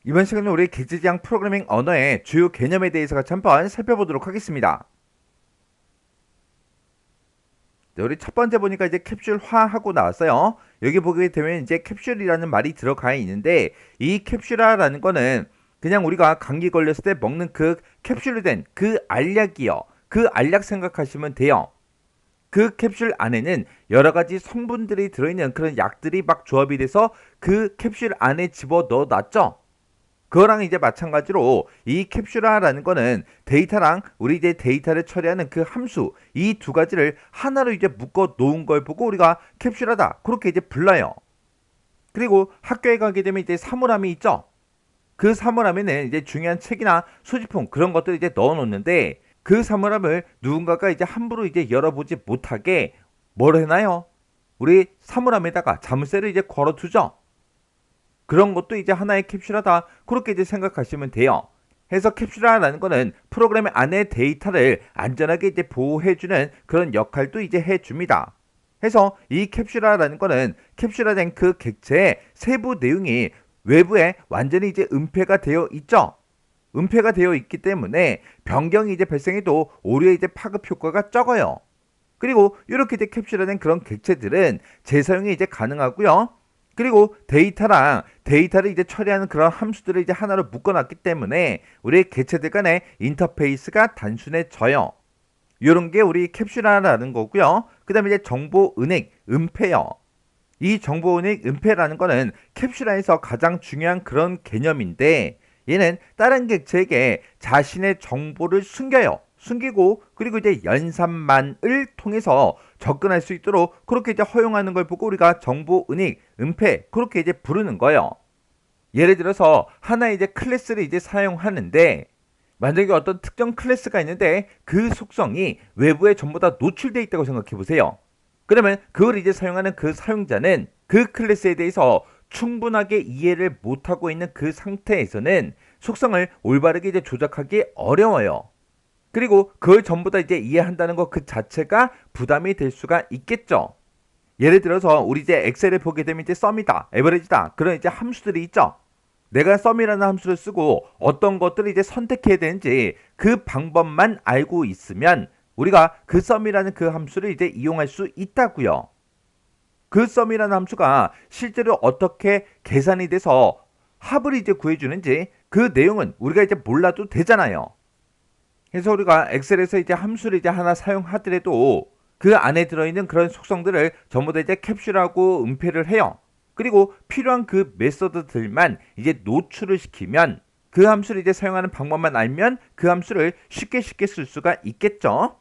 이번 시간에 우리 객지지향 프로그래밍 언어의 주요 개념에 대해서 같이 한번 살펴보도록 하겠습니다. 네, 우리 첫 번째 보니까 이제 캡슐화하고 나왔어요. 여기 보게 되면 이제 캡슐이라는 말이 들어가 있는데, 이 캡슐화라는 거는 그냥 우리가 감기 걸렸을 때 먹는 그 캡슐로 된 그 알약이요. 그 알약 생각하시면 돼요. 그 캡슐 안에는 여러 가지 성분들이 들어있는 그런 약들이 막 조합이 돼서 그 캡슐 안에 집어 넣어 놨죠. 그거랑 이제 마찬가지로 이 캡슐화라는 거는 데이터랑 우리 이제 데이터를 처리하는 그 함수, 이 두 가지를 하나로 이제 묶어 놓은 걸 보고 우리가 캡슐화다 그렇게 이제 불러요. 그리고 학교에 가게 되면 이제 사물함이 있죠. 그 사물함에는 이제 중요한 책이나 소지품 그런 것들을 이제 넣어 놓는데, 그 사물함을 누군가가 이제 함부로 이제 열어보지 못하게 뭘 해놔요? 우리 사물함에다가 자물쇠를 이제 걸어두죠. 그런 것도 이제 하나의 캡슐화다 그렇게 이제 생각하시면 돼요. 해서 캡슐화라는 거는 프로그램 안에 데이터를 안전하게 이제 보호해주는 그런 역할도 이제 해줍니다. 해서 이 캡슐화라는 거는 캡슐화된 그 객체의 세부 내용이 외부에 완전히 이제 은폐가 되어 있죠. 은폐가 되어 있기 때문에 변경이 이제 발생해도 오류의 이제 파급 효과가 적어요. 그리고 이렇게 이제 캡슐화된 그런 객체들은 재사용이 이제 가능하고요. 그리고 데이터랑 데이터를 이제 처리하는 그런 함수들을 이제 하나로 묶어놨기 때문에 우리 객체들 간의 인터페이스가 단순해져요. 이런 게 우리 캡슐화라는 거고요. 그 다음에 이제 정보 은행, 은폐요. 이 정보 은행, 은폐라는 거는 캡슐화에서 가장 중요한 그런 개념인데, 얘는 다른 객체에게 자신의 정보를 숨기고 그리고 이제 연산만을 통해서 접근할 수 있도록 그렇게 이제 허용하는 걸 보고 우리가 정보 은닉, 은폐 그렇게 이제 부르는 거예요. 예를 들어서 하나의 이제 클래스를 이제 사용하는데, 만약에 어떤 특정 클래스가 있는데 그 속성이 외부에 전부 다 노출되어 있다고 생각해 보세요. 그러면 그걸 이제 사용하는 그 사용자는 그 클래스에 대해서 충분하게 이해를 못하고 있는 그 상태에서는 속성을 올바르게 이제 조작하기 어려워요. 그리고 그걸 전부 다 이제 이해한다는 것 그 자체가 부담이 될 수가 있겠죠. 예를 들어서 우리 이제 엑셀을 보게 되면 이제 썸이다, 에버리지다 그런 이제 함수들이 있죠. 내가 썸이라는 함수를 쓰고 어떤 것들을 이제 선택해야 되는지 그 방법만 알고 있으면 우리가 그 썸이라는 그 함수를 이제 이용할 수 있다고요. 그 썸이라는 함수가 실제로 어떻게 계산이 돼서 합을 이제 구해주는지 그 내용은 우리가 이제 몰라도 되잖아요. 그래서 우리가 엑셀에서 이제 함수를 이제 하나 사용하더라도 그 안에 들어있는 그런 속성들을 전부 다 이제 캡슐하고 은폐를 해요. 그리고 필요한 그 메서드들만 이제 노출을 시키면, 그 함수를 이제 사용하는 방법만 알면 그 함수를 쉽게 쓸 수가 있겠죠.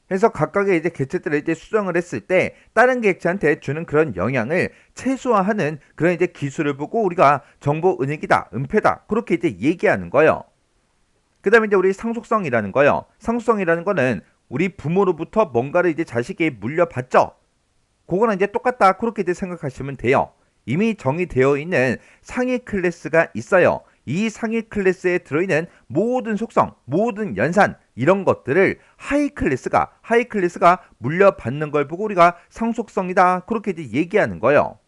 그래서 각각의 이제 객체들을 이제 수정을 했을 때 다른 객체한테 주는 그런 영향을 최소화하는 그런 이제 기술을 보고 우리가 정보 은닉이다, 은폐다 그렇게 이제 얘기하는 거예요. 그 다음에 이제 우리 상속성이라는 거요. 상속성이라는 거는 우리 부모로부터 뭔가를 이제 자식이 물려받죠. 그거는 이제 똑같다 그렇게 이제 생각하시면 돼요. 이미 정의되어 있는 상위 클래스가 있어요. 이 상위 클래스에 들어있는 모든 속성, 모든 연산 이런 것들을 하위 클래스가 물려받는 걸 보고 우리가 상속성이다 그렇게 이제 얘기하는 거예요.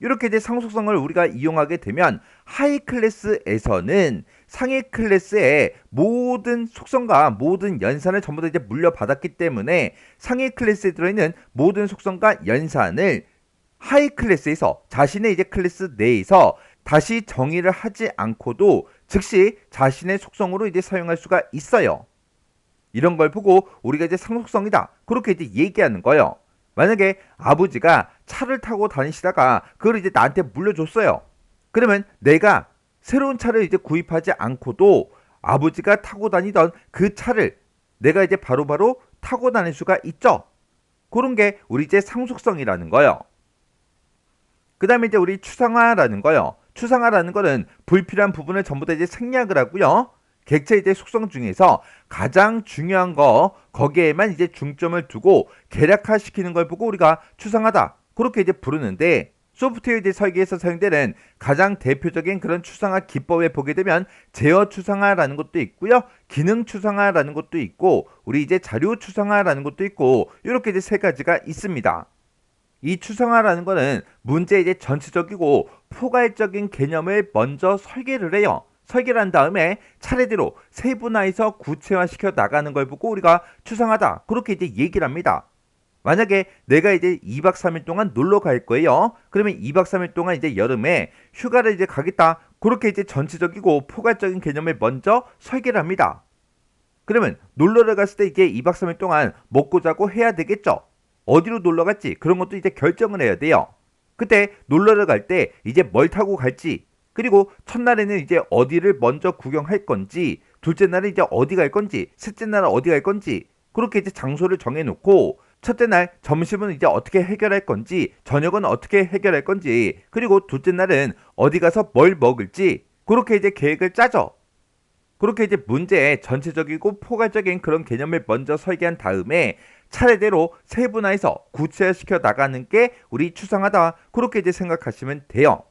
이렇게 이제 상속성을 우리가 이용하게 되면 하위 클래스에서는 상위 클래스의 모든 속성과 모든 연산을 전부 다 이제 물려받았기 때문에 상위 클래스에 들어있는 모든 속성과 연산을 하위 클래스에서 자신의 이제 클래스 내에서 다시 정의를 하지 않고도 즉시 자신의 속성으로 이제 사용할 수가 있어요. 이런 걸 보고 우리가 이제 상속성이다 그렇게 이제 얘기하는 거예요. 만약에 아버지가 차를 타고 다니시다가 그걸 이제 나한테 물려줬어요. 그러면 내가 새로운 차를 이제 구입하지 않고도 아버지가 타고 다니던 그 차를 내가 이제 바로바로 타고 다닐 수가 있죠. 그런 게 우리 이제 상속성이라는 거예요. 그 다음에 이제 우리 추상화라는 거예요. 추상화라는 거는 불필요한 부분을 전부 다 이제 생략을 하고요. 객체 이제 속성 중에서 가장 중요한 거 거기에만 이제 중점을 두고 계략화시키는 걸 보고 우리가 추상화다 그렇게 이제 부르는데, 소프트웨어 이제 설계에서 사용되는 가장 대표적인 그런 추상화 기법에 보게 되면 제어 추상화라는 것도 있고요, 기능 추상화라는 것도 있고, 우리 이제 자료 추상화라는 것도 있고, 이렇게 이제 세 가지가 있습니다. 이 추상화라는 거는 문제의 이제 전체적이고 포괄적인 개념을 먼저 설계를 해요. 설계를 한 다음에 차례대로 세분화해서 구체화시켜 나가는 걸 보고 우리가 추상화다, 그렇게 이제 얘기를 합니다. 만약에 내가 이제 2박 3일 동안 놀러 갈 거예요. 그러면 2박 3일 동안 이제 여름에 휴가를 이제 가겠다. 그렇게 이제 전체적이고 포괄적인 개념을 먼저 설계를 합니다. 그러면 놀러를 갔을 때 이제 2박 3일 동안 먹고 자고 해야 되겠죠. 어디로 놀러 갈지 그런 것도 이제 결정을 해야 돼요. 그때 놀러를 갈 때 이제 뭘 타고 갈지, 그리고 첫날에는 이제 어디를 먼저 구경할 건지, 둘째 날은 이제 어디 갈 건지, 셋째 날은 어디 갈 건지, 그렇게 이제 장소를 정해놓고 첫째 날 점심은 이제 어떻게 해결할 건지, 저녁은 어떻게 해결할 건지, 그리고 둘째 날은 어디 가서 뭘 먹을지, 그렇게 이제 계획을 짜죠. 그렇게 이제 문제의 전체적이고 포괄적인 그런 개념을 먼저 설계한 다음에 차례대로 세분화해서 구체화시켜 나가는 게 우리 추상화다, 그렇게 이제 생각하시면 돼요.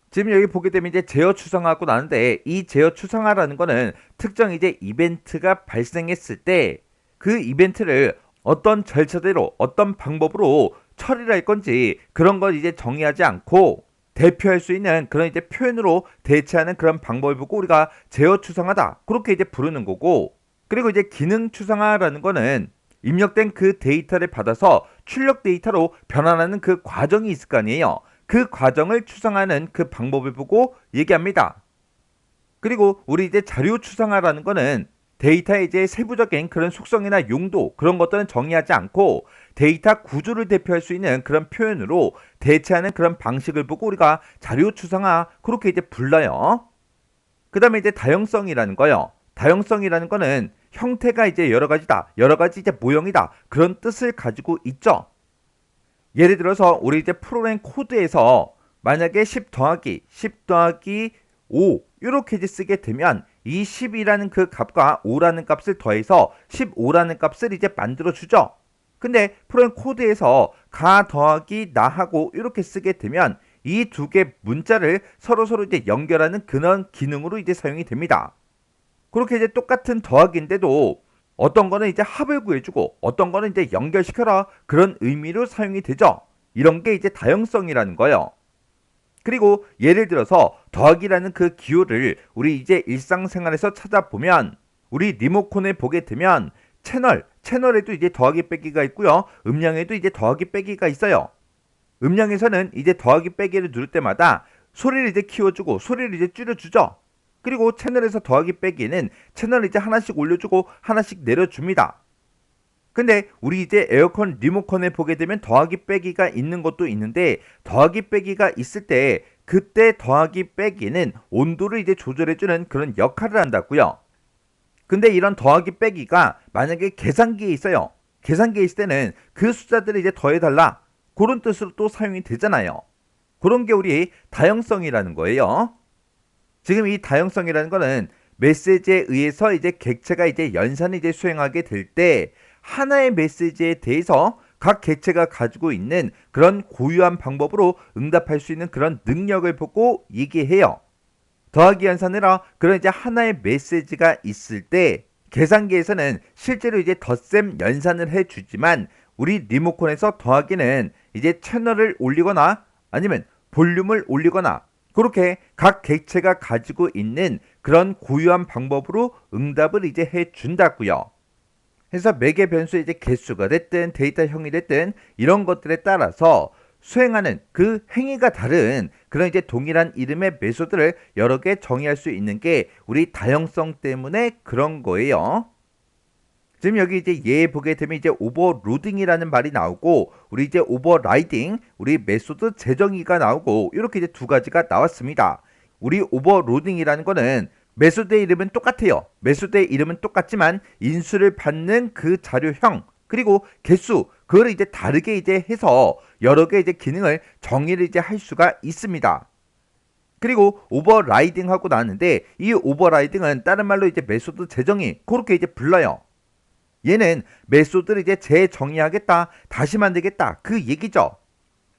지금 여기 보게 되면 이제 제어 추상화하고 나는데, 이 제어 추상화라는 거는 특정 이제 이벤트가 발생했을 때 그 이벤트를 어떤 절차대로 어떤 방법으로 처리를 할 건지 그런 걸 이제 정의하지 않고 대표할 수 있는 그런 이제 표현으로 대체하는 그런 방법을 보고 우리가 제어 추상화다, 그렇게 이제 부르는 거고, 그리고 이제 기능 추상화라는 거는 입력된 그 데이터를 받아서 출력 데이터로 변환하는 그 과정이 있을 거 아니에요. 그 과정을 추상하는 그 방법을 보고 얘기합니다. 그리고 우리 이제 자료 추상화라는 거는 데이터의 이제 세부적인 그런 속성이나 용도 그런 것들은 정의하지 않고 데이터 구조를 대표할 수 있는 그런 표현으로 대체하는 그런 방식을 보고 우리가 자료 추상화, 그렇게 이제 불러요. 그 다음에 이제 다형성이라는 거요. 다형성이라는 거는 형태가 이제 여러 가지다, 여러 가지 이제 모형이다, 그런 뜻을 가지고 있죠. 예를 들어서 우리 이제 프로그램 코드에서 만약에 10 더하기 10 더하기 5 이렇게 이제 쓰게 되면 이 10이라는 그 값과 5라는 값을 더해서 15라는 값을 이제 만들어 주죠. 근데 프로그램 코드에서 가 더하기 나하고 이렇게 쓰게 되면 이 두 개 문자를 서로 이제 연결하는 그런 기능으로 이제 사용이 됩니다. 그렇게 이제 똑같은 더하기인데도 어떤 거는 이제 합을 구해주고 어떤 거는 이제 연결시켜라, 그런 의미로 사용이 되죠. 이런 게 이제 다형성이라는 거예요. 그리고 예를 들어서 더하기라는 그 기호를 우리 이제 일상생활에서 찾아보면 우리 리모컨을 보게 되면 채널에도 이제 더하기 빼기가 있고요. 음량에도 이제 더하기 빼기가 있어요. 음량에서는 이제 더하기 빼기를 누를 때마다 소리를 이제 키워주고 소리를 이제 줄여주죠. 그리고 채널에서 더하기 빼기는 채널을 이제 하나씩 올려주고 하나씩 내려줍니다. 근데 우리 이제 에어컨 리모컨에 보게 되면 더하기 빼기가 있는 것도 있는데, 더하기 빼기가 있을 때 그때 더하기 빼기는 온도를 이제 조절해주는 그런 역할을 한다고요. 근데 이런 더하기 빼기가 만약에 계산기에 있어요. 계산기에 있을 때는 그 숫자들을 이제 더해달라, 그런 뜻으로 또 사용이 되잖아요. 그런 게 우리 다형성이라는 거예요. 지금 이 다형성이라는 거는 메시지에 의해서 이제 객체가 이제 연산을 이제 수행하게 될 때 하나의 메시지에 대해서 각 객체가 가지고 있는 그런 고유한 방법으로 응답할 수 있는 그런 능력을 보고 얘기해요. 더하기 연산이라 그런 이제 하나의 메시지가 있을 때 계산기에서는 실제로 이제 덧셈 연산을 해주지만 우리 리모컨에서 더하기는 이제 채널을 올리거나 아니면 볼륨을 올리거나 그렇게 각 객체가 가지고 있는 그런 고유한 방법으로 응답을 이제 해준다고요. 그래서 매개 변수의 이제 개수가 됐든 데이터형이 됐든 이런 것들에 따라서 수행하는 그 행위가 다른 그런 이제 동일한 이름의 메소드를 여러 개 정의할 수 있는 게 우리 다형성 때문에 그런 거예요. 지금 여기 이제 얘 보게 되면 이제 오버로딩이라는 말이 나오고 우리 이제 오버라이딩, 우리 메소드 재정의가 나오고 이렇게 이제 두 가지가 나왔습니다. 우리 오버로딩이라는 거는 메소드의 이름은 똑같아요. 메소드의 이름은 똑같지만 인수를 받는 그 자료형 그리고 개수 그거를 이제 다르게 이제 해서 여러 개 이제 기능을 정의를 이제 할 수가 있습니다. 그리고 오버라이딩 하고 나왔는데 이 오버라이딩은 다른 말로 이제 메소드 재정의 그렇게 이제 불러요. 얘는 메소드를 이제 재정의하겠다, 다시 만들겠다 그 얘기죠.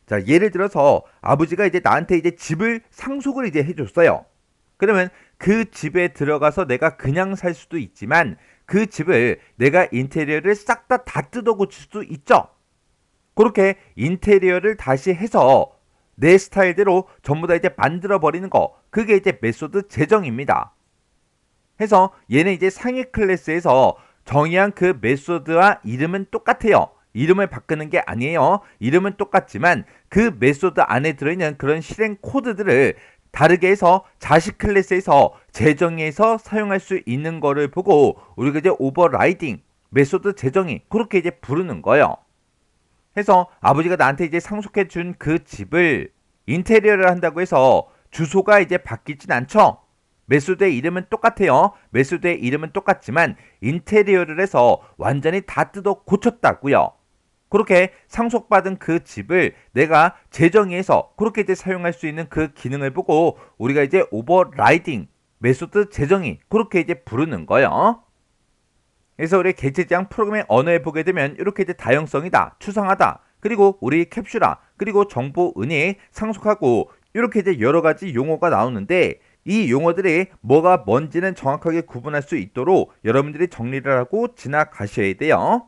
자, 예를 들어서 아버지가 이제 나한테 이제 집을 상속을 이제 해줬어요. 그러면 그 집에 들어가서 내가 그냥 살 수도 있지만 그 집을 내가 인테리어를 싹 다 뜯어 고칠 수도 있죠. 그렇게 인테리어를 다시 해서 내 스타일대로 전부 다 이제 만들어 버리는 거, 그게 이제 메소드 제정입니다. 해서 얘는 이제 상위 클래스에서 정의한 그 메소드와 이름은 똑같아요. 이름을 바꾸는 게 아니에요. 이름은 똑같지만 그 메소드 안에 들어있는 그런 실행 코드들을 다르게 해서 자식 클래스에서 재정의해서 사용할 수 있는 거를 보고 우리가 이제 오버라이딩 메소드 재정의 그렇게 이제 부르는 거예요. 해서 아버지가 나한테 이제 상속해 준 그 집을 인테리어를 한다고 해서 주소가 이제 바뀌진 않죠. 메소드의 이름은 똑같아요. 메소드의 이름은 똑같지만 인테리어를 해서 완전히 다 뜯어 고쳤다고요. 그렇게 상속받은 그 집을 내가 재정의해서 그렇게 이제 사용할 수 있는 그 기능을 보고 우리가 이제 오버라이딩 메소드 재정의 그렇게 이제 부르는 거예요. 그래서 우리 객체지향 프로그램의 언어에 보게 되면 이렇게 이제 다양성이다, 추상하다, 그리고 우리 캡슐화, 그리고 정보 은닉, 상속하고 이렇게 이제 여러 가지 용어가 나오는데 이 용어들이 뭐가 뭔지는 정확하게 구분할 수 있도록 여러분들이 정리를 하고 지나가셔야 돼요.